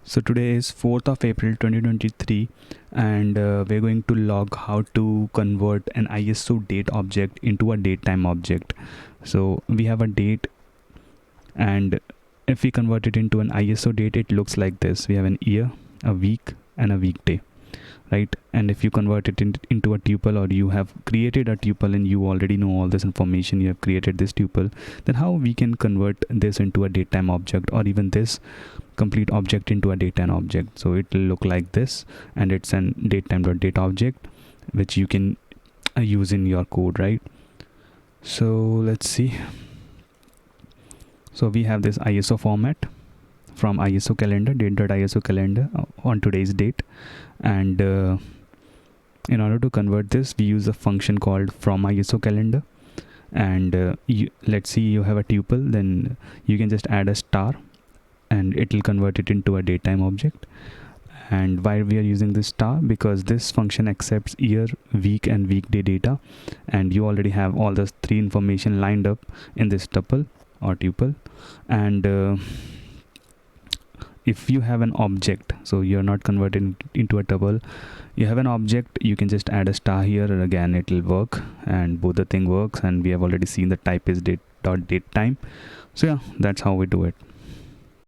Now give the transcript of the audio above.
So today is 4th of April 2023 and we're going to log how to convert an ISO date object into a datetime object. So we have a date, and if we convert it into an ISO date, it looks like this. We have an year, a week, and a weekday, right? And if you convert it into a tuple, or you have created a tuple and you already know all this information, you have created this tuple, then how we can convert this into a datetime object, or even this complete object into a datetime object. So it will look like this, and it's an datetime.date object which you can use in your code, right? So let's see. So we have this ISO format from IsoCalendar, date.isocalendar on today's date, and in order to convert this, we use a function called /FromIsoCalendar. And let's see, you have a tuple, then you can just add a star and it will convert it into a datetime object. And why we are using this star? Because this function accepts year, week, and weekday data, and you already have all the three information lined up in this tuple or tuple. And if you have an object, so you're not converting into a tuple, you have an object, you can just add a star here, and again it will work, and both the thing works. And we have already seen the type is date.datetime. So yeah, that's how we do it.